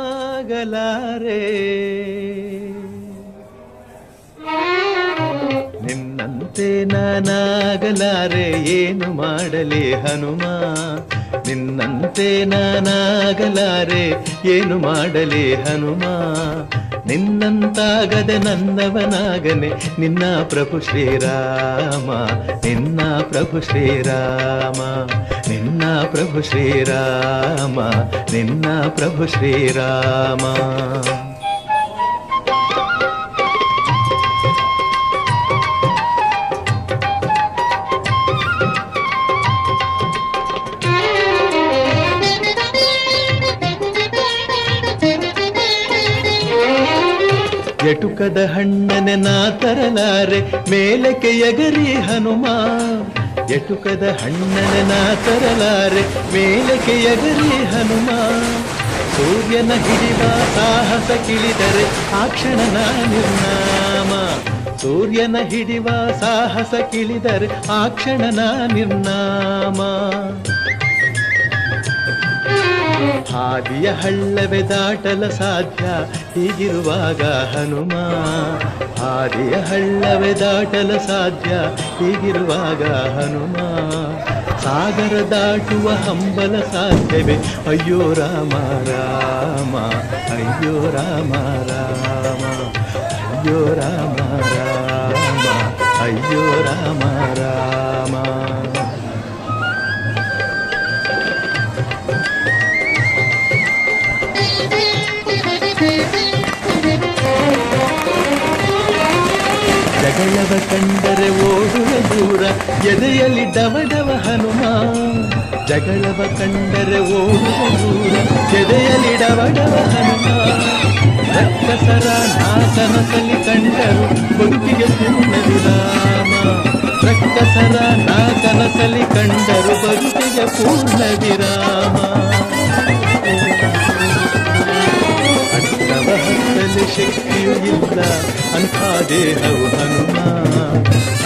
ನಾನಾಗಲಾರೆ ನಿನ್ನಂತೆ ನಾನಾಗಲಾರೆ ಏನು ಮಾಡಲಿ ಹನುಮ ನಿನ್ನಂತೆ ನಾನಾಗಲಾರೆ ಏನು ಮಾಡಲಿ ಹನುಮ ನಿನ್ನಂತಾಗದೆ ನನ್ನವನಾಗನೆ ನಿನ್ನ ಪ್ರಭು ಶ್ರೀರಾಮ ನಿನ್ನ ಪ್ರಭು ಶ್ರೀರಾಮ ನಿನ್ನ ಪ್ರಭು ಶ್ರೀರಾಮ ನಿನ್ನ ಪ್ರಭು ಶ್ರೀರಾಮ ಎಟುಕದ ಹಣ್ಣನೆ ನಾ ತರಲಾರೆ ಮೇಲಕ್ಕೆ ಎಗರಿ ಹನುಮ ಎಟುಕದ ಹಣ್ಣನೆ ನಾ ತರಲಾರೆ ಮೇಲಕ್ಕೆ ಎಗರಿ ಹನುಮ ಸೂರ್ಯನ ಹಿಡಿವ ಸಾಹಸ ಕಿಳಿದರೆ ಆ ಕ್ಷಣ ನಾ ನಿರ್ನಾಮ ಸೂರ್ಯನ ಹಿಡಿವ ಸಾಹಸ ಕಿಳಿದರೆ ಆ ಕ್ಷಣ ನಾ ನಿರ್ನಾಮ ಹಾದಿಯ ಹಳ್ಳವೇ ದಾಟಲ ಸಾಧ್ಯ ಹೀಗಿರುವಾಗ ಹನುಮ ಹಾದಿಯ ಹಳ್ಳವೇ ದಾಟಲ ಸಾಧ್ಯ ಹೀಗಿರುವಾಗ ಹನುಮ ಸಾಗರ ದಾಟುವ ಹಂಬಲ ಸಾಧ್ಯವೇ ಅಯ್ಯೋ ರಾಮ ರಾಮ ಅಯ್ಯೋ ರಾಮ ರಾಮ ಅಯ್ಯೋ ರಾಮ ರಾಮ ಅಯ್ಯೋ ರಾಮ ರಾಮ ಜಗಳವ ಕಂಡರೆ ಓಡುವ ದೂರ ಎದೆಯಲ್ಲಿ ಡವಡವ ಹನುಮ ಜಗಳವ ಕಂಡರೆ ಓಡುವ ದೂರ ಎದೆಯಲ್ಲಿ ಡವಡವ ಹನುಮ ರಕ್ಕಸರ ನಾಕನಸಲಿ ಕಂಡರು ಬದುಕಿಗೆ ಪೂರ್ಣ ವಿರಾಮ ರಕ್ಕಸರ ನಾಕನಸಲಿ ಕಂಡರು ಬದುಕಿಗೆ ಪೂರ್ಣ ವಿರಾಮ ಅಡ್ಡವ ಹತ್ತಲು ಶಕ್ತಿಯೂ ಇಲ್ಲ ಅಂಥ ದೇಹವು ಹನುಮ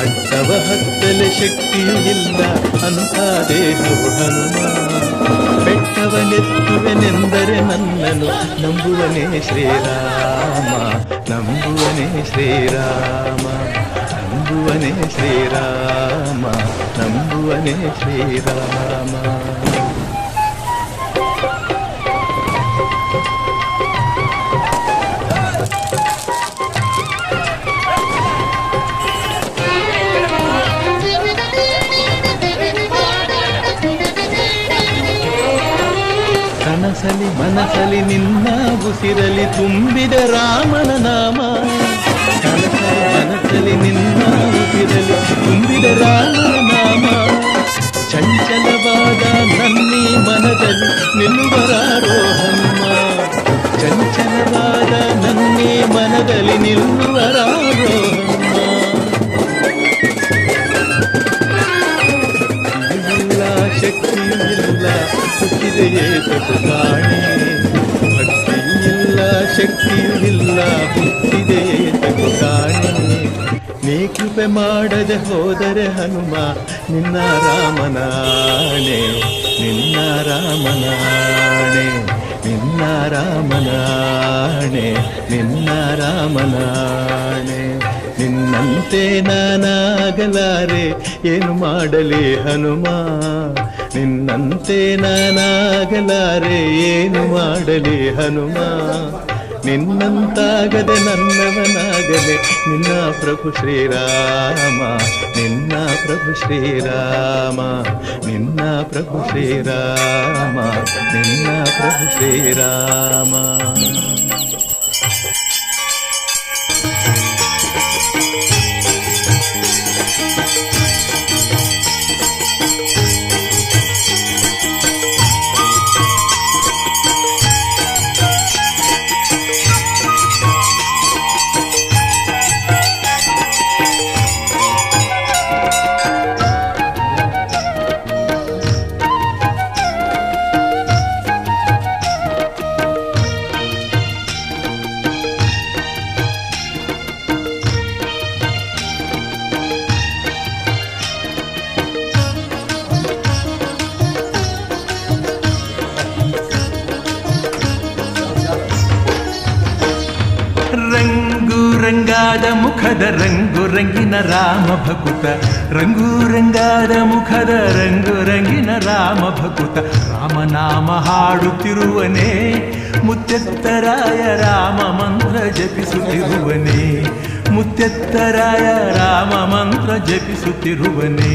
ಅಡ್ಡವ ಹತ್ತಲು ಶಕ್ತಿಯೂ ಇಲ್ಲ ಅಂಥ ದೇಹವು ಹನುಮ ಬೆಟ್ಟವನೆತ್ತುವೆನೆಂದರೆ ನನ್ನನು ನಂಬುವನೇ ಶ್ರೀರಾಮ ನಂಬುವನೇ ಶ್ರೀರಾಮ ನಂಬುವನೇ ಶ್ರೀರಾಮ ನಂಬುವನೇ ಶ್ರೀರಾಮ ಕನಸಲಿ ಮನಸಲಿ ನಿನ್ನ ಉಸಿರಲಿ ತುಂಬಿದ ರಾಮನ ನಾಮ ಕನಸಲಿ ಮನಸಲಿ ನಿನ್ನ ಉಸಿರಲಿ ತುಂಬಿದ ರಾಮನ ನಾಮ ಚಂಚಲವಾದ ನನ್ನೀ ಮನದಲ್ಲಿ ನಿಲ್ಲುವರಾರೋ ಹನುಮ ಚಂಚಲವಾದ ನನ್ನೀ ಮನದಲ್ಲಿ ನಿಲ್ಲುವರಾರೋ ಹನುಮ ಶಕ್ತಿಯೂ ಇಲ್ಲ ಹುಟ್ಟಿದೆಯೇ ತಗು ಕಾಣೆ ಭಕ್ತಿಯಿಲ್ಲ ಶಕ್ತಿಯೂ ಇಲ್ಲ ಹುಟ್ಟಿದೆಯೇ ತಗು ಕಾಣೆ ನೀ ಕೃಪೆ ಮಾಡದೆ ಹೋದರೆ ಹನುಮ ನಿನ್ನ ರಾಮನಾಣೆ ನಿನ್ನ ರಾಮನಾಣೆ ನಿನ್ನ ರಾಮನಾಣೆ ನಿನ್ನ ರಾಮನಾಣೆ ನಿನ್ನಂತೆ ನಾನಾಗಲಾರೆ ಏನು ಮಾಡಲಿ ಹನುಮ ನಿನ್ನಂತೆ ನಾನಾಗಲಾರೆ ಏನು ಮಾಡಲಿ ಹನುಮ ನಿನ್ನಂತಾಗದೆ ನನ್ನವನಾಗದೆ ನಿನ್ನ ಪ್ರಭು ಶ್ರೀರಾಮ ನಿನ್ನ ಪ್ರಭು ಶ್ರೀರಾಮ ನಿನ್ನ ಪ್ರಭು ಶ್ರೀರಾಮ ನಿನ್ನ ಪ್ರಭು ಶ್ರೀರಾಮ ರಂಗಾದ ಮುಖದ ರಂಗು ರಂಗಿನ ರಾಮ ಭಕುತ, ರಂಗು ರಂಗಾದ ಮುಖದ ರಂಗು ರಂಗಿನ ರಾಮ ಭಕುತ, ರಾಮನಾಮ ಹಾಡುತ್ತಿರುವನೇ ಮುತ್ತೆತ್ತರಾಯ ರಾಮ ಮಂತ್ರ ಜಪಿಸುತ್ತಿರುವನೇ, ಮುತ್ತೆತ್ತರಾಯ ರಾಮ ಮಂತ್ರ ಜಪಿಸುತ್ತಿರುವನೇ.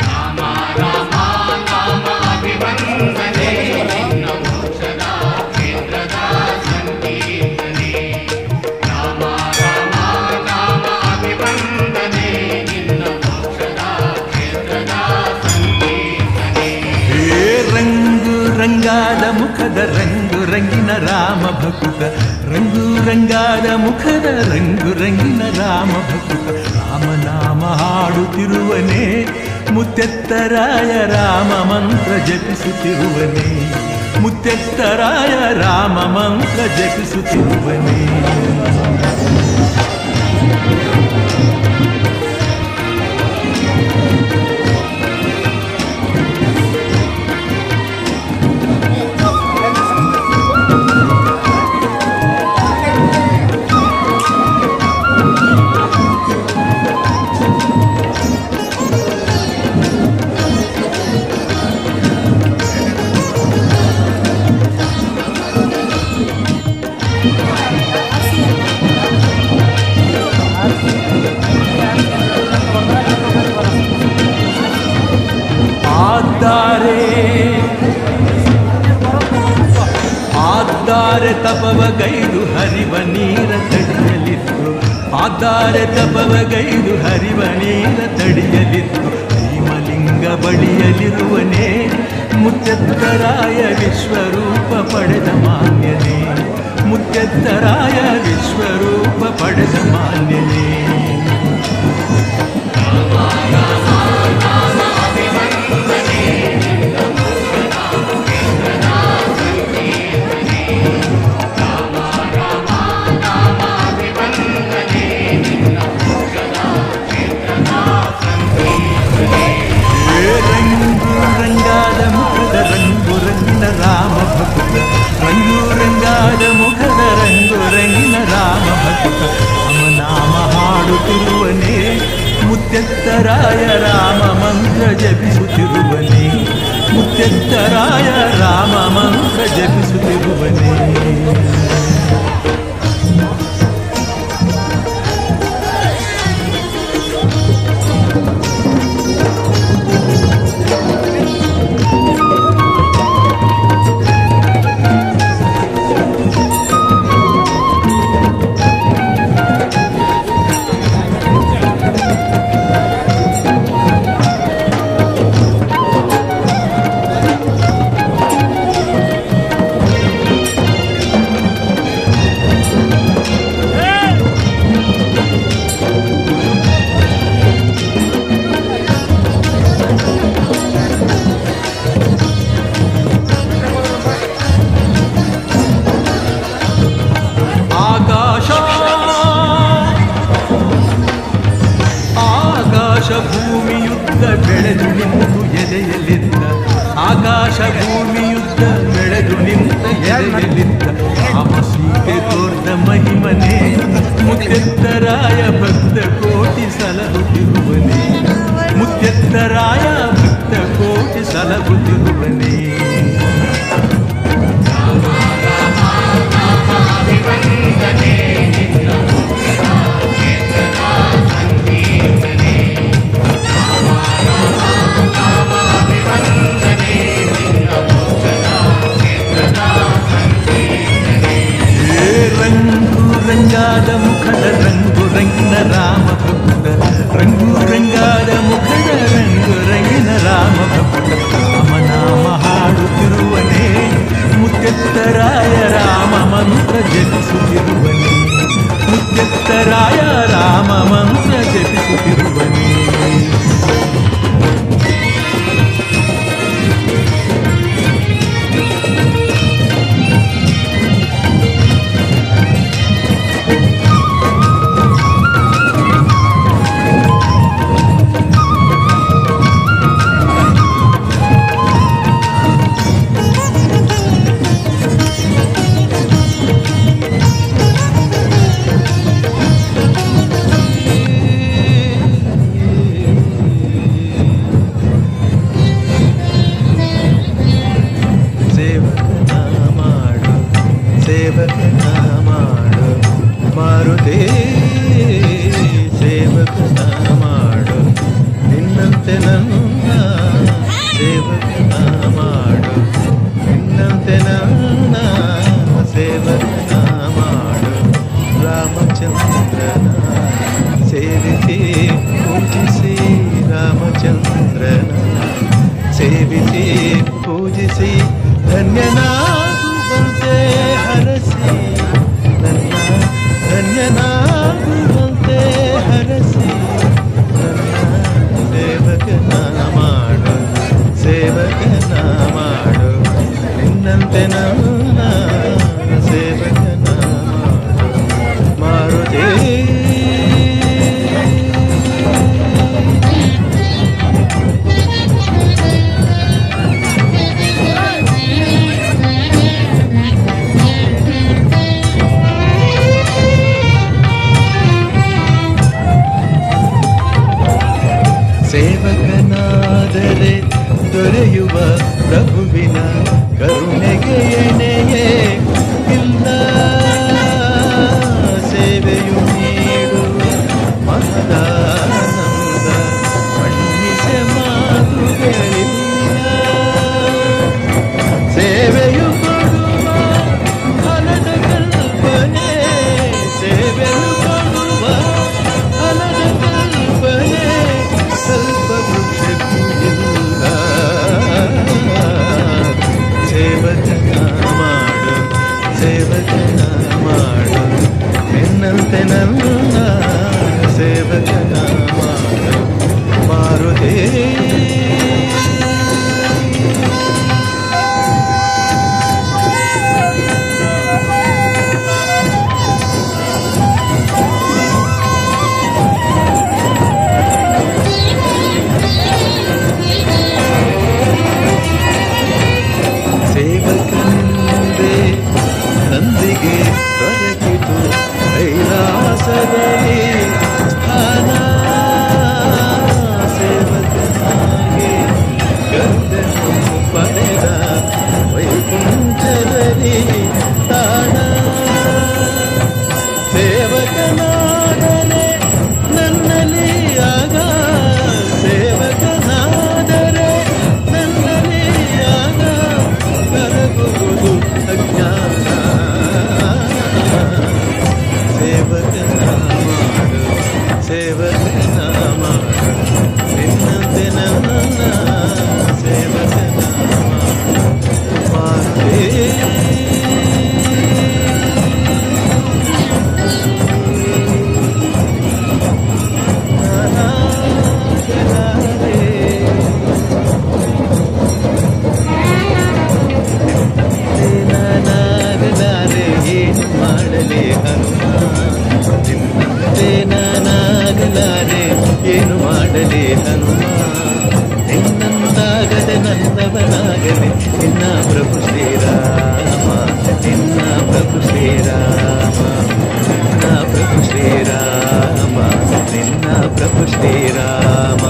ರಾಮ ರಾಮ ನಾಮ ಅಭಿವಂದನೆ ನಿನ್ನ ಮೋಕ್ಷದ ಕ್ಷೇತ್ರದ ಸಂಕೀರ್ತನೆ, ರಾಮ ರಾಮ ನಾಮ ಅಭಿವಂದನೆ ನಿನ್ನ ಮೋಕ್ಷದ ಕ್ಷೇತ್ರದ ಸಂಕೀರ್ತನೆ. ಹೇ ರಂಗು ರಂಗಾದ ಮುಖದ ರಂಗು ರಂಗಿನ ರಾಮ ಭಕುತ, ರಂಗು ರಂಗಾದ ಮುಖದ ರಂಗು ರಂಗಿನ ರಾಮ ಭಕುತ, ರಾಮನಾಮ ಹಾಡುತ್ತಿರುವನೇ ಮುತ್ತೆತ್ತರಾಯ ರಾಮ ಮಂತ್ರ ಜಪಿಸುತ್ತಿರುವನೇ, ಮುತ್ತೆತ್ತರಾಯ ರಾಮ ಮಂತ್ರ ಜಪಿಸುತ್ತಿರುವನೇ. ಆದ್ದಾರೆ ತಪವಗೈದು ಹರಿವ ನೀರ ತಡಿಯಲಿತ್ತು, ಆದ್ದಾರೆ ತಪವಗೈದು ಹರಿವ ನೀರ ತಡಿಯಲಿತ್ತು, ಭೀಮಲಿಂಗ ಬಳಿಯಲಿರುವನೇ ಮುತ್ತೆತ್ತರಾಯ ವಿಶ್ವರೂಪ ಪಡೆದ ಮಾನ್ಯನೇ, ಮುತ್ತೆತ್ತರಾಯ ವಿಶ್ವರೂಪ ಪಡೆದ ಮಾನ್ಯನೇ. ರಂಗಾದ ಮುಖದ ರಂಗು ರಂಗಿನ ರಾಮ ಭಕ್ತ, ರಂಗು ರಂಗಾದ ಮುಖದ ರಂಗು ರಂಗಿನ ರಾಮ ಭಕ್ತ, ರಾಮನಾಮ ಹಾಡುತ್ತಿರುವನೇ ಮುತ್ತೆತ್ತರಾಯ ರಾಮ ಮಂತ್ರ ಜಪಿಸುತ್ತಿರುವನೇ, ಮುತ್ತೆತ್ತರಾಯ ರಾಮ ಮಂತ್ರ ಜಪಿಸುತ್ತಿರುವನೇ. ಭೂಮಿಯುದ್ಧ ಬೆಳೆದು ನಿಂತು ಎದೆಯಲಿದ್ದ, ಆಕಾಶ ಭೂಮಿಯುದ್ಧ ಬೆಳೆದು ನಿಂತ ಎದೆಯಲಿದ್ದ, ರಾಮ ಸೀತೆ ತೋರ್ದ ಮಹಿಮನೆ ಮುತ್ತೆತ್ತರಾಯ ಭಕ್ತ ಕೋಟಿ ಸಲಹುತ್ತಿರುವನೇ, ಮುತ್ತೆತ್ತರಾಯ ಭಕ್ತ ಕೋಟಿ ಸಲಹುತ್ತಿರುವನೇ. ರಂಗಾದ ಮುಖದ ರಂಗು ರಂಗಿನ ರಾಮ ಭಕ್ತ, ರಂಗು ರಂಗಾದ ಮುಖದ ರಂಗು ರಂಗಿನ ರಾಮ ಭಕ್ತ, ರಾಮನಾಮ ಹಾಡುತ್ತಿರುವನೇ ಮುತ್ತೆತ್ತರಾಯ ರಾಮ ಮಂತ್ರ ಜಪಿಸುತ್ತಿರುವನೇ, ಮುತ್ತೆತ್ತರಾಯ ರಾಮ ಮಂತ್ರ ಜಪಿಸುತ್ತಿರುವನೇ. ಸ್ತುತಿಸಿ ಪೂಜಿಸಿ ಧನ್ಯನಾಗುವಂತೆ ಹರಸಿ ನನ್ನ ಧನ್ಯನಾಗುವಂತೆ ಹರಸಿ ನನ್ನ ಸೇವಕನ ಮಾಡು ಸೇವಕನ ಮಾಡು ನಿನ್ನಂತೆ ನನ್ನ ಸೇವಕನ ಮಾಡು ಮಾರುತಿ ಸೇವಕನಾದರೆ ದೊರೆಯುವ ಪ್ರಭುವಿನ ಕರುಣೆಗೆ ಎಣೆಯೇ ಇಲ್ಲ ಸೇವೆಯು ನೀಡುವ ಮಹದಾನಂದ ಮಣ್ಣಿಸೆ ಮಾತುಗಳಿಲ್ಲ ಸೇವೆಯು ಕೊಡುವ ಫಲದ ಕಲ್ಪನೆ ಸೇವೆಯು ಕೊಡುವ ಫಲದ ಕಲ್ಪನೆ ಸ್ವಲ್ಪ ವೃಕ್ಷಕ್ಕೂ ಇಲ್ಲ ಸೇವಕನ ಮಾಡು ಸೇವಕನ ಮಾಡು ನಿನ್ನಂತೆ ನನ್ನ ಸೇವಕನ ಮಾಡು ಮಾರುದೇ ಸೇವಕನಿಂದೆ ನಂದಿಗೆ ದೊರಕಿತು ಕೈಲಾಸದಲ್ಲಿ ಸ್ಥಾನ ಸೇವಕನಾಗಿ ಗರುಡನು ಪಡೆದ ವೈಕುಂಠದಲ್ಲಿ ತಾಣ ಸೇವಕನಾದರೆ ನನ್ನಲ್ಲಿ ಆಗ ಸೇವಕನಾದರೆ ನನ್ನಲ್ಲಿ ಆಗ ಕರಗುವುದು ಅಜ್ಞಾನ ಸೇವಕನ ಮಾಡು ಸೇವಕನ ಮಾಡು ನಿನ್ನಂತೆ ನನ್ನ ಸೇವಕನ ಮಾಡು ನಾನಾಗಲಾರೆ ಏನು ಮಾಡಲಿ ಹನುಮ ನಿನ್ನಂತೆ ನಾನಾಗಲಾರೆ ಏನು ಮಾಡಲಿ ಹನುಮ ನಿನ್ನಂತಾಗದೆ ನನ್ನವನಾಗಲಿ ನಿನ್ನ ಪ್ರಭು ಶ್ರೀರಾಮ ನಿನ್ನ ಪ್ರಭು ಶ್ರೀರಾಮ ನಿನ್ನ ಪ್ರಭು ಶ್ರೀರಾಮ ನಿನ್ನ ಪ್ರಭು ಶ್ರೀರಾಮ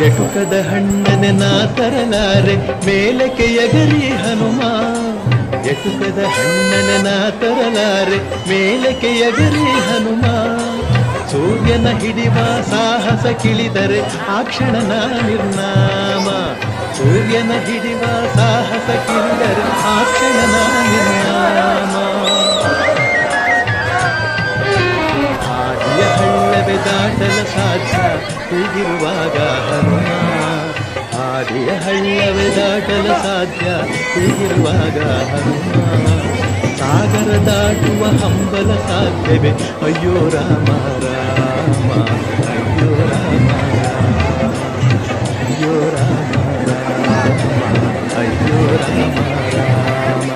ಎಟುಕದ ಹಣ್ಣನೆ ನಾ ತರಲಾರೆ ಮೇಲಕ್ಕೆ ಎಗರಿ ಹನುಮ ಎಟುಕದ ಹಣ್ಣನೆ ನಾ ತರಲಾರೆ ಮೇಲಕ್ಕೆ ಎಗರಿ ಹನುಮ ಸೂರ್ಯನ ಹಿಡಿವ ಸಾಹಸ ಕಿಳಿದರೆ ಆ ಕ್ಷಣನ ನಿರ್ನಾಮ ಸೂರ್ಯನ ಹಿಡಿವ ಸಾಹಸ ಕಿಳಿದರೆ ಆ ಕ್ಷಣನ ನಿರ್ನಾಮ ಆದಿಯ ಹಳ್ಳವೇ ದಾಟಲ ಸಾಧ್ಯ ಹೀಗಿರುವಾಗ ಹನುಮ ಆದಿಯ ಹಳ್ಳವೇ ದಾಟಲು ಸಾಧ್ಯ ಹೀಗಿರುವಾಗ ಹನುಮ ಸಾಗರ ದಾಟುವ ಹಂಬಲ ಸಾಧ್ಯವೇ ಅಯ್ಯೋ ರಾಮ ರಾಮ ಅಯ್ಯೋ ರಾಮ ಅಯ್ಯೋ ರಾಮ ರಾಮ ಅಯ್ಯೋ ರಾಮ ರಾಮ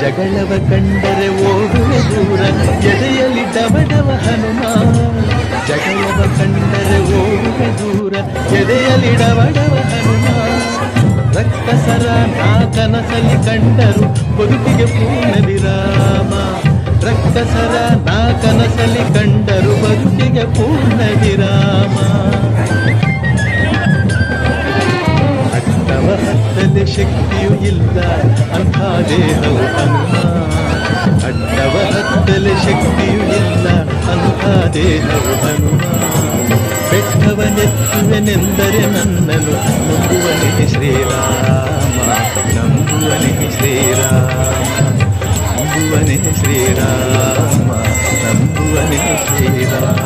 ಜಗಳವ ಕಂಡರೆ ಓಡುವೆ ದೂರ ಎದೆಯಲ್ಲಿ ಡಬಡವ ಹನುಮ ಜಗಳವ ಕಂಡರೆ ಓಡುವೆ ದೂರ ಎದೆಯಲ್ಲಿ ಡಬಡವ ಹನುಮ ರಕ್ಕಸರ ನಾ ಕನಸಲ್ಲಿ ಕಂಡರು ಬದುಕಿಗೆ ಪೂರ್ಣ ವಿರಾಮ ರಕ್ಕಸರ ನಾ ಕನಸಲ್ಲಿ ಕಂಡರು ಬದುಕಿಗೆ ಪೂರ್ಣ ವಿರಾಮ ಹತ್ತವ ಹತ್ತಲಿ ಹತ್ತಲೆ ಶಕ್ತಿಯೂ ಇಲ್ಲ ಅಂಥ ದೇಹವು ಹನುಮ. ಅಡ್ಡವ ಹತ್ತಲೆ ಶಕ್ತಿಯೂ ಇಲ್ಲ ಅಂಥ ದೇಹವು ಹನುಮ. ಬೆಟ್ಟವನೆತ್ತುವೆನೆಂದರೆ ನನ್ನನು ನಂಬುವನೇ ಶ್ರೀರಾಮ, ನಂಬುವನೇ ಶ್ರೀರಾಮ, ನಂಬುವನೇ ಶ್ರೀರಾಮ, ನಂಬುವನೇ ಶ್ರೀರಾಮ.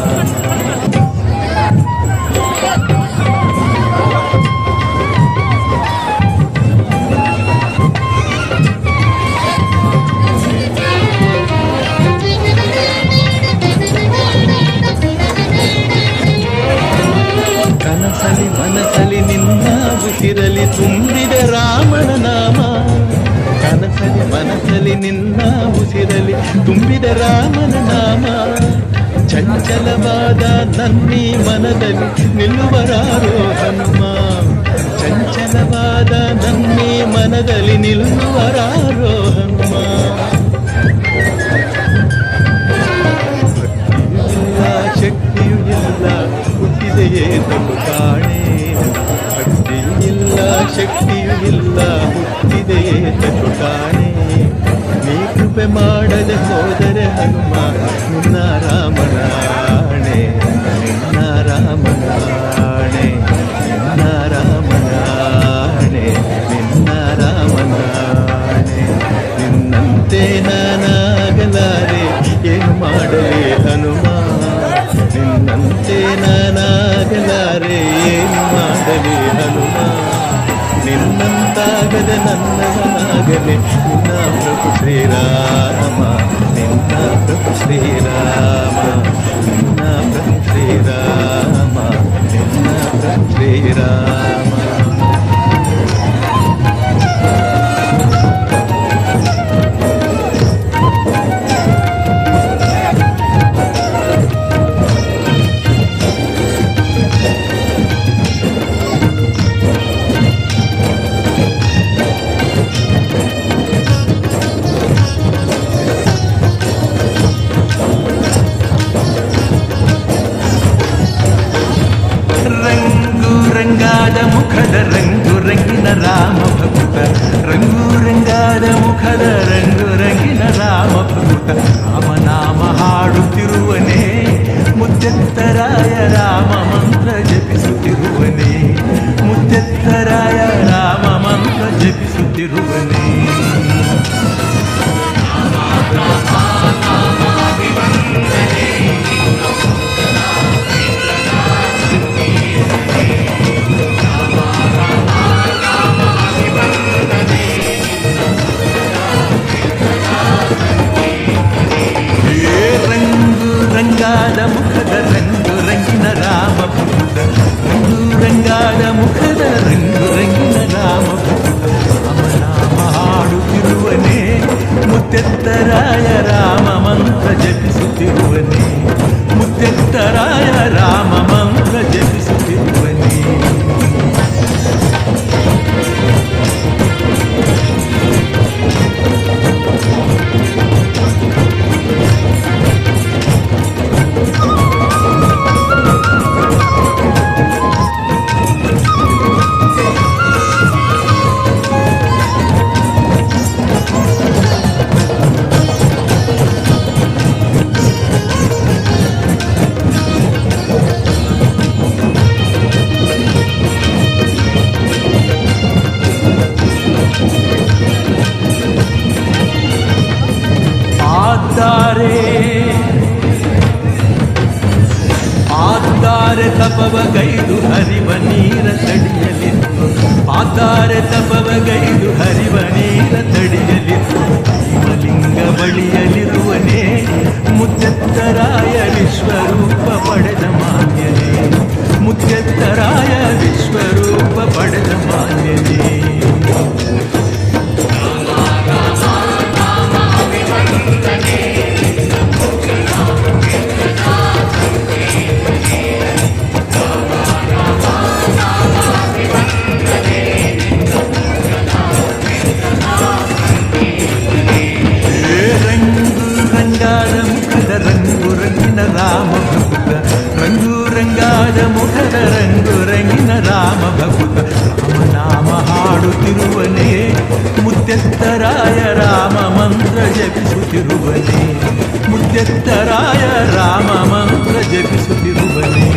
ಕನಸಲಿ ಮನಸಲಿ ನಿನ್ನ ಉಸಿರಲಿ ತುಂಬಿದೆ ರಾಮನ ನಾಮ. ಕನಸಲಿ ಮನಸಲಿ ನಿನ್ನ ಉಸಿರಲಿ ತುಂಬಿದೆ ರಾಮನ ನಾಮ. ಚಂಚಲವಾದ ನನ್ನೀ ಮನದಲ್ಲಿ ನಿಲ್ಲುವರಾರೋ ಹನುಮ. ಚಂಚಲವಾದ ನನ್ನೀ ಮನದಲ್ಲಿ ನಿಲ್ಲುವರಾರೋ ಹನುಮ. ಶಕ್ತಿಯೂ ಇಲ್ಲ ಹುಟ್ಟಿದೆಯೇ ತನು ಕಾಣೆ. ಭಕ್ತಿಯೂ ಇಲ್ಲ ಶಕ್ತಿಯೂ ಇಲ್ಲ ಹುಟ್ಟಿದೆಯೇ ತನು ಕಾಣೆ. ನೀ ಕೃಪೆ ಮಾಡದೆ ಹೋದರೆ ಹನುಮ ನಿನ್ನ ರಾಮನಾಣೆ, ನಿನ್ನ ರಾಮನಾಣೆ, ನಿನ್ನ ರಾಮನಾಣೆ, ನಿನ್ನ ರಾಮನಾಣೆ. ನಿನ್ನಂತೆ ನಾನಾಗಲಾರೆ ಏನು ಮಾಡಲಿ ಹನುಮ. ನಿನ್ನಂತೆ ನಾನಾಗಲಾರೆ ಏನು ಮಾಡಲಿ ಹನುಮ. ನಿನ್ನಂತಾಗದೆ ನನ್ನವನಾಗಲಿ ನಿನ್ನ ಪ್ರಭು ಶ್ರೀರಾಮ, ನಿನ್ನ ಪ್ರಭು ಶ್ರೀರಾಮ, ನಿನ್ನ ಪ್ರಭು ಶ್ರೀರಾಮ, ನಿನ್ನ ಪ್ರಭು ಶ್ರೀರಾಮ. ಮುಖದ ರಂಗು ರಂಗಿನ ರಾಮ ಭಕ್ತ, ರಂಗು ರಂಗಾದ ಮುಖದ ರಂಗು ರಂಗಿನ ರಾಮ ಭಕ್ತ. ರಾಮನಾಮ ಹಾಡುತ್ತಿರುವನೇ ಮುತ್ತೆತ್ತರಾಯ ರಾಮ ಮಂತ್ರ ಜಪಿಸುತ್ತಿರುವನೇ, ಮುತ್ತೆತ್ತರಾಯ ರಾಮ ಮಂತ್ರ ಜಪಿಸುತ್ತಿರುವನೇ. ರಂಗಾದ ಮುಖದ ರಂಗು ರಂಗಿನ ರಾಮ ಭಕ್ತ, ರಂಗು ರಂಗಾದ ಮುಖದ ರಂಗು ರಂಗಿನ ರಾಮ ಭಕ್ತ. ರಾಮನಾಮ ಹಾಡುತ್ತಿರುವನೇ ಮುತ್ತೆತ್ತರಾಯ ರಾಮ ಮಂತ್ರ ಜಪಿಸುತ್ತಿರುವನೇ, ಮುತ್ತೆತ್ತರಾಯ ರಾಮ ಮಂತ್ರ ಜಪಿಸುತ್ತಿರುವನೇ. ಆದ್ದಾರೆ ತಪವಗೈದು ಹರಿವ ನೀರ ತಡಿಯಲಿತ್ತು, ಆದ್ದಾರೆ ತಪವಗೈದು ಹರಿವ ನೀರ ತಡಿಯಲಿತ್ತು. ಶಿವಲಿಂಗ ಬಳಿಯಲಿರುವನೇ ಮುತ್ತೆತ್ತರಾಯ ವಿಶ್ವರೂಪ ಪಡೆದ ಮಾನ್ಯನೇ, ಮುತ್ತೆತ್ತರಾಯ ವಿಶ್ವರೂಪ ಪಡೆದ ಮಾನ್ಯನೇ. ಮುತ್ತೆತ್ತರಾಯ ರಾಮ ಮಂತ್ರ ಜಪಿಸುತ್ತಿರುವನೇ, ಮುತ್ತೆತ್ತರಾಯ ರಾಮ ಮಂತ್ರ ಜಪಿಸುತ್ತಿರುವನೇ.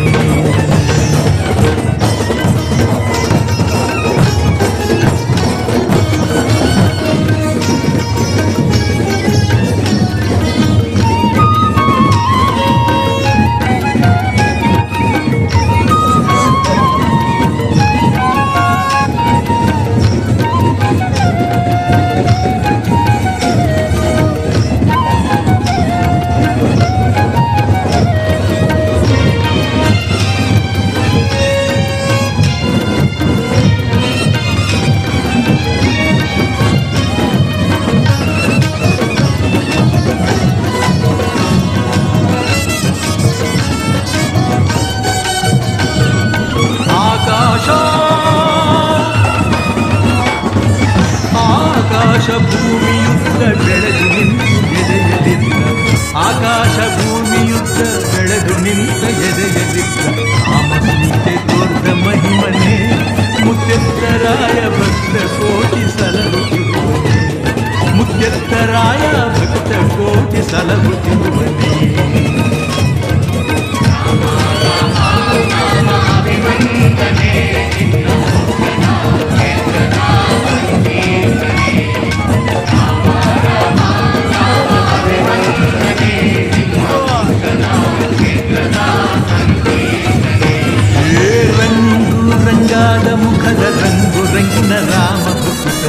ಆಕಾಶ ಭೂಮಿಯುದ್ಧ ಬೆಳೆದು ನಿಂತು ಎದೆಯಲಿದ್ದ, ಆಕಾಶ ಭೂಮಿಯುದ್ಧ ಬೆಳೆದು ನಿಂತ ಎದೆಯಲಿದ್ದ ರಾಮಸೀತೆ ತೋರ್ದ ಮಹಿಮನೆ, ಮುತ್ತೆತ್ತರಾಯ ಭಕ್ತ ಕೋಟಿ ಸಲಹುತ್ತಿರುವನೇ, ಮುತ್ತೆತ್ತರಾಯ ಭಕ್ತ ಕೋಟಿ ಸಲಹುತ್ತಿರುವನೇ. ರಂಗಾದ ಮುಖದ ರಂಗು ರಂಗಿನ ರಾಮ ಭಕ್ತ,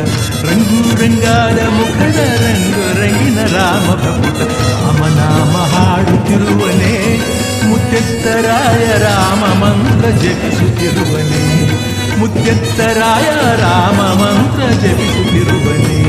ರಂಗು ರಂಗಾದ ಮುಖದ ರಂಗು ರಂಗಿನ ರಾಮ ಭಕ್ತ, ರಾಮನಾಮ ಹಾಡುತ್ತಿರುವನೇ, ಮುತ್ತೆತ್ತರಾಯ ರಾಮ ಮಂತ್ರ ಜಪಿಸುತ್ತಿರುವನೇ, ಮುತ್ತೆತ್ತರಾಯ ರಾಮ ಮಂತ್ರ ಜಪಿಸುತ್ತಿರುವನೇ.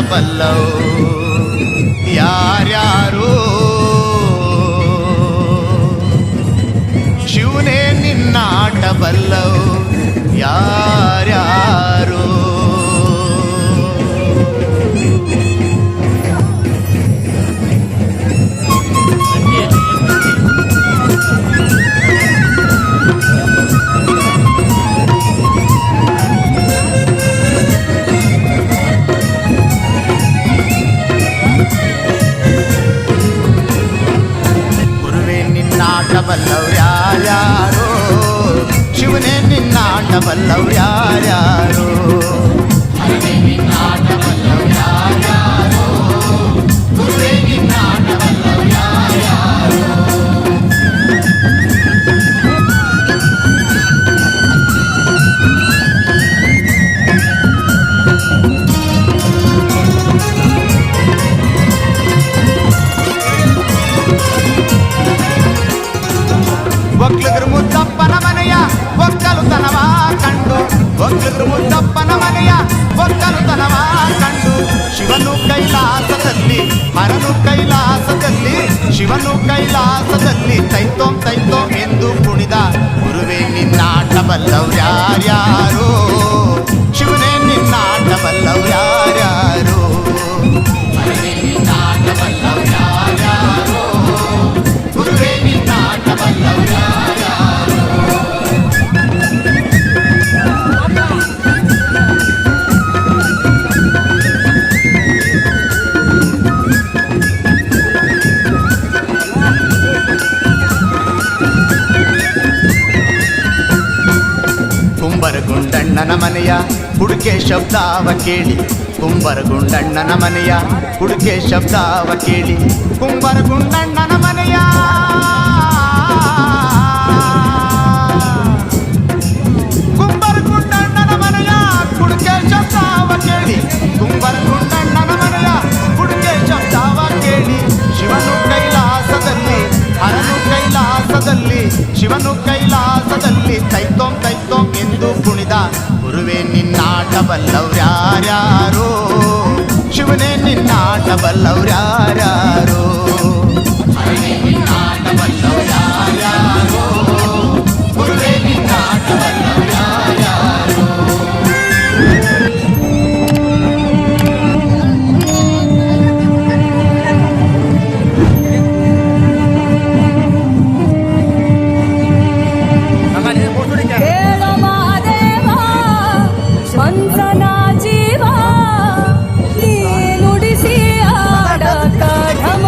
ಬಲ್ಲವು ಯಾರ್ಯಾರು ಶಿವನೇ ನಿನ್ನಾಟ ಬಲ್ಲವು ಯಾರ್ಯಾರು ಬಲ್ಲವ್ ಯಾರ್ಯಾರೋ ಶಿವನೇ ನಿನ್ನಾಟ ಬಲ್ಲವ್ ಯಾರ್ಯಾರೋ ನಿನ್ನಾಟ ಬಲ್ಲವ್ ಯಾರ್ಯಾರೋ ಗುರುವೇ ನಿನ್ನಾಟ ಬಲ್ಲವ್ ಯಾರ್ಯಾರೋ ಒಕ್ಲಗರು ಮುದ್ದಪ್ಪನ ಮನೆಯ ಒಕ್ಕಲುತನವ ಕಂಡು ಒಕ್ಲಗರು ಮುದ್ದಪ್ಪನ ಮನೆಯ ಒಕ್ಕಲುತನವ ಕಂಡು ಶಿವನು ಕೈಲಾಸದಲ್ಲಿ ಹರನು ಕೈಲಾಸದಲ್ಲಿ ಶಿವನು ಕೈಲಾಸದಲ್ಲಿ ತೈತೋಂ ತೈತೋಂ ಎಂದು ಕುಣಿದ ಗುರುವೇ ನಿನ್ನಾಟ ಬಲ್ಲವ್ ಯಾರ್ಯಾರೋ ಶಿವನೇ ನಿನ್ನಾಟ ಬಲ್ಲವ್ ಯಾರ್ಯಾರೋ ನಿನ್ನಾಟ ಬಲ್ಲವ್ ಯಾರ್ಯಾರೋ ಗುರುವೇ ನಿನ್ನಾಟ ಬಲ್ಲವ್ ಕುಂಬರಗುಂಡಣ್ಣನ ಮನೆಯ ಹುಡುಕೆ ಶಬ್ದಾವ ಕೇಳಿ ಕುಂಬರಗುಂಡಣ್ಣನ ಮನೆಯ ಹುಡುಕೆ ಶಬ್ದಾವ ಕೇಳಿ ಕುಂಬರಗುಂಡಣ್ಣನ ಮನೆಯ ಕುಂಬರಗುಂಡಣ್ಣನ ಮನೆಯ ಹುಡುಕೆ ಶಬ್ದಾವ ಕೇಳಿ ಕುಂಬರಗುಂಡಣ್ಣನ ಮನೆಯ ಹುಡುಕೆ ಶಬ್ದಾವ ಕೇಳಿ ಶಿವನು ಕೈಲಾಸದಲ್ಲಿ ಹರನು ಕೈಲಾಸದಲ್ಲಿ ಶಿವನು ಕೈಲಾಸದಲ್ಲಿ ತೈತೋಂ ತೈತೋಂ ಎಂದು ಕುಣಿದ ಗುರುವೇ ನಿನ್ನಾಟ ಬಲ್ಲವ್ಯಾರ್ಯಾರೋ ಶಿವನೇ ನಿನ್ನಾಟ ಬಲ್ಲವ್ಯಾರ್ಯಾರೋ ನಿನ್ನಾಟ ಬಲ್ಲವ್ಯಾರ್ಯಾರೋ ಗುರುವೇ ನಿನ್ನಾಟ ಬಲ್ಲವ್ಯಾರ್ಯಾರೋ ಮಂತ್ರನ ಜೀವ ನೀ ನುಡಿಸಿ ಆಡ ಕಢಮ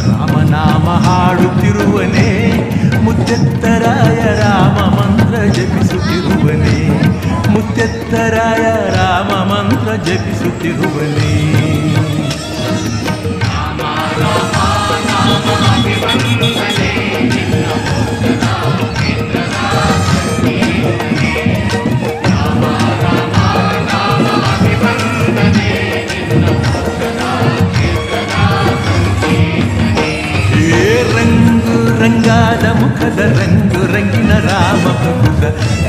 ರಾಮನಾಮ ಹಾಡುತ್ತಿರುವನೇ, ಮುತ್ತೆತ್ತರಾಯ ರಾಮ ಮಂತ್ರ ಜಪಿಸುತ್ತಿರುವನೇ, ಮುತ್ತೆತ್ತರಾಯ ರಾಮ ಮಂತ್ರ ಜಪಿಸುತ್ತಿರುವನೇ. ರಂಗಾದ ಮುಖದ ರಂಗು ರಂಗಿನ ರಾಮ ಭಕ್ತ,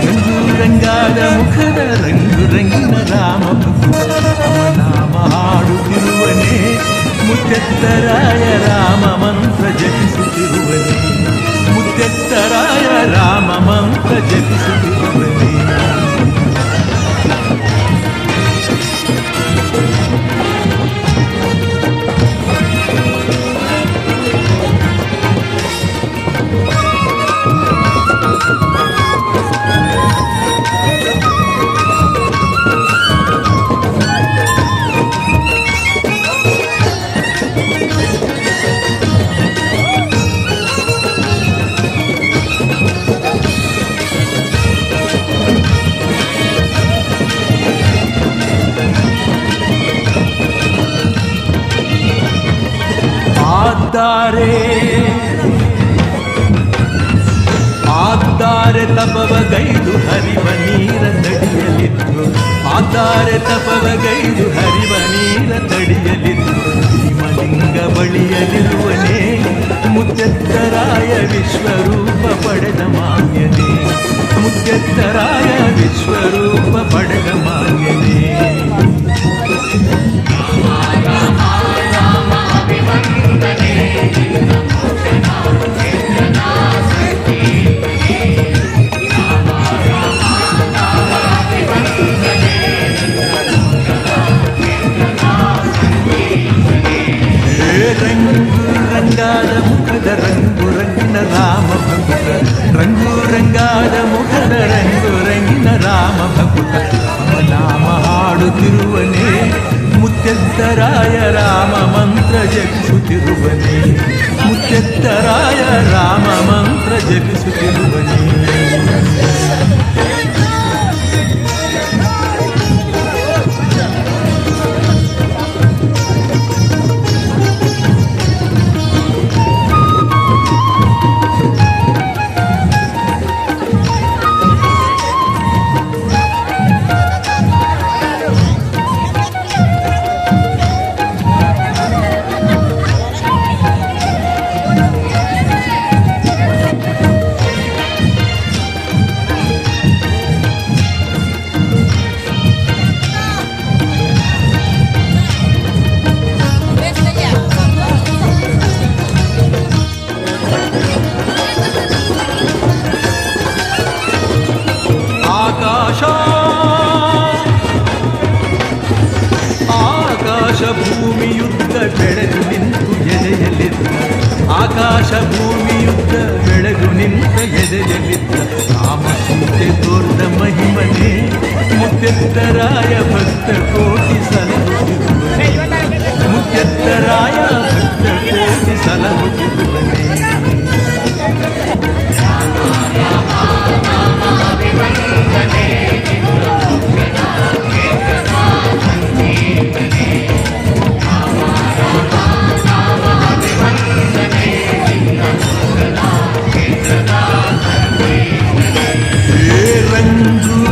ರಂಗು ರಂಗಾದ ಮುಖದ ರಂಗು ರಂಗಿನ ರಾಮ ಭಕ್ತ, ರಾಮನಾಮ ಹಾಡುತ್ತಿರುವನೇ, ಮುತ್ತೆತ್ತರಾಯ ರಾಮ ಮಂತ್ರ ಜಪಿಸುತ್ತಿರುವನೇ, ಮುತ್ತೆತ್ತರಾಯ ರಾಮ ಮಂತ್ರ ಜಪಿಸುತ್ತಿರುವನೇ. ಆದರೆ ತಪವಗೈದು ಹರಿವ ನೀರ ತಡಿಯಲಿದ್ರು, ಆದರೆ ತಪವಗೈದು ಹರಿವ ನೀರ ತಡಿಯಲಿದ್ರು, ಭೀಮಲಿಂಗ ಬಳಿಯಲಿರುವನೇ, ಮುತ್ತೆತ್ತರಾಯ ವಿಶ್ವರೂಪ ಪಡೆದ ಮಾನ್ಯನೇ, ಮುತ್ತೆತ್ತರಾಯ ವಿಶ್ವರೂಪ ಪಡೆದ ಮಾನ್ಯನೇ. ರಂಗಾದ ಮುಖದ ರಂಗು ರಂಗಿನ ರಾಮ ಭಕ್ತ, ರಂಗು ರಂಗಾದ ಮುಖದ ರಂಗು ರಂಗಿನ ರಾಮ ಭಕ್ತ, ರಾಮನಾಮ ಹಾಡುತ್ತಿರುವನೇ, ಮುತ್ತೆತ್ತರಾಯ ರಾಮ ಮಂತ್ರ ಜಪಿಸುತ್ತಿರುವನೇ, ಮುತ್ತೆತ್ತರಾಯ ರಾಮ ಮಂತ್ರ ಜಪಿಸುತ್ತಿರುವನೇ. ಆಕಾಶ ಭೂಮಿಯುದ್ದ ಬೆಳೆದು ನಿಂತು ಎದೆಯಲಿದ್ದ, ಆಕಾಶ ಭೂಮಿಯುದ್ದ ಬೆಳೆದು ನಿಂತ ಎದೆಯಲಿದ್ದ, ರಾಮಸೂತೆ ತೋರ್ದ ಮಹಿಮನೆ, ಮುತ್ತೆತ್ತರಾಯ ಭಕ್ತ ಕೋಟಿ ಸಲಹುತ್ತಿರುವನೇ, ಮುತ್ತೆತ್ತರಾಯ ಭಕ್ತ ಕೋಟಿ ಸಲಹುತ್ತಿರುವನೇ.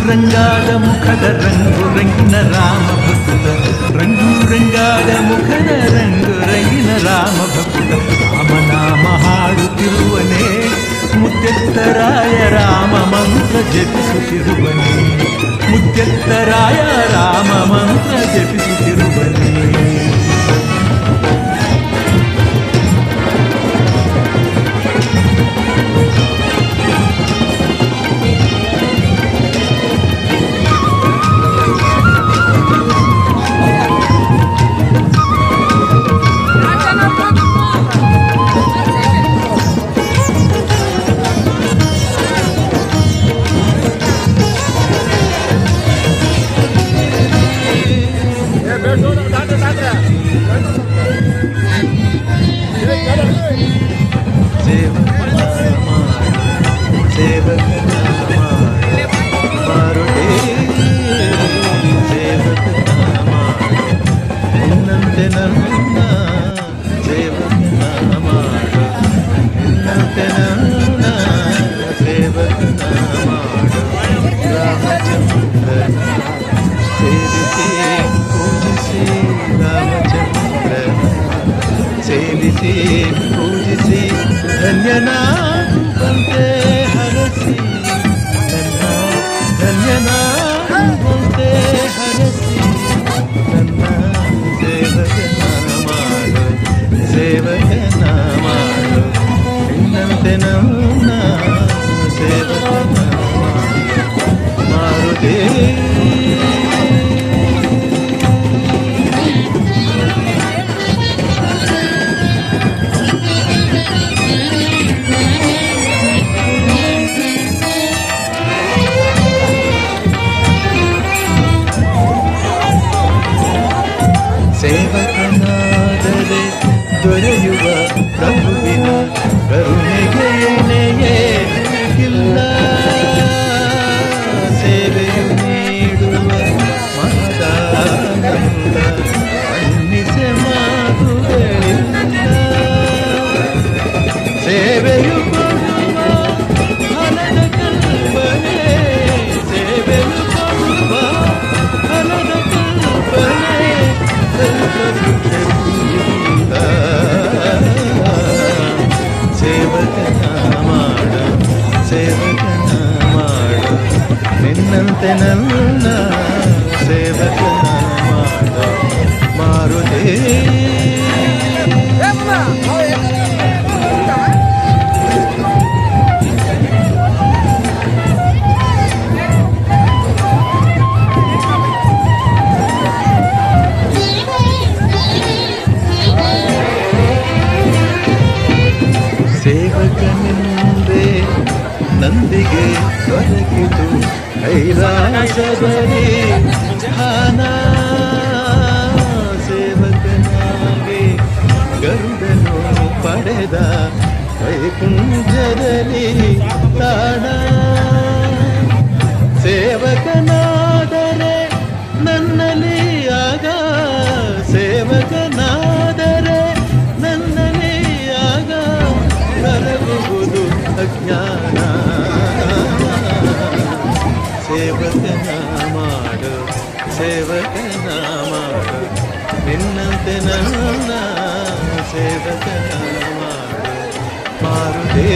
ರಂಗಾದ ಮುಖದ ರಂಗು ರಂಗಿನ ರಾಮ ಭಕ್ತ, ರಂಗು ರಂಗಾದ ಮುಖದ ರಂಗು ರಂಗಿನ ರಾಮ ಭಕ್ತ, ರಾಮನಾಮ ಹಾಡುತ್ತಿರುವನೇ, ಮುತ್ತೆತ್ತರಾಯ ರಾಮ ಮಂತ್ರ ಜಪಿಸುತ್ತಿರುವನೇ, ಮುತ್ತೆತ್ತರಾಯ ರಾಮ ಮಂತ್ರ ಜಪಿಸುತ್ತಿರುವನೇ. ಬೇಡ ಧನ್ಯನಾಗುವಂತೆ ಹರಸಿ ನನ್ನ ಧನ್ಯನಾಗುವಂತೆ ಹರಸಿ ನನ್ನ ಸೇವಕನ ಮಾಡು ಸೇವಕನ ಮಾಡು ನಿನ್ನಂತೆ ನನ್ನ ಸೇವಕನ ಮಾರುದೇ ಸೇವಕನಾದರೆ ದೊರೆಯುವ ಪ್ರಭುವಿನ ಕರುಣೆಗೆ ಎಣೆಯೇ ಇಲ್ಲ ಸೇವೆಯು ನೀಡುವ ಮಹದಾನಂದ ಅನ್ನಿಸೆ ಮಾತುಗಳಿಲ್ಲ ಸೇವೆಯು ಕೊಡುವ ಫಲದ ಕಲ್ಪನೆ ಸೇವೆಯು ಕೊಡುವ ಫಲದ ಕಲ್ಪನೆ ಸೇವಕನ ಮಾಡು ಸೇವಕನ ಮಾಡು ನಿನ್ನಂತೆ ನನ್ನ ಸೇವಕನ ಮಾಡು ಮಾರುದೇ ಸೇವಕನಿಂದೆ ನಂದಿಗೆ ದೊರಕಿತು ಕೈಲಾಸದಲ್ಲಿ ಧ್ಯಾನ ಸೇವಕನಾಗಿ ಗರುಡನು ಪಡೆದ ವೈಕುಂಠದಲ್ಲಿ ತಾಣ ಸೇವಕನಾದರೆ ನನ್ನಲ್ಲಿ ಆಗ ಸೇವಕನಾದರೆ ನನ್ನಲ್ಲಿ ಆಗ ಕರಗುವುದು ಅಜ್ಞಾನ ಸೇವಕನ ಮಾಡು ಸೇವಕನ ಮಾಡು ನಿನ್ನಂತೆ ನನ್ನ ಸೇವಕನ ಮಾಡು ಮಾರುದೇ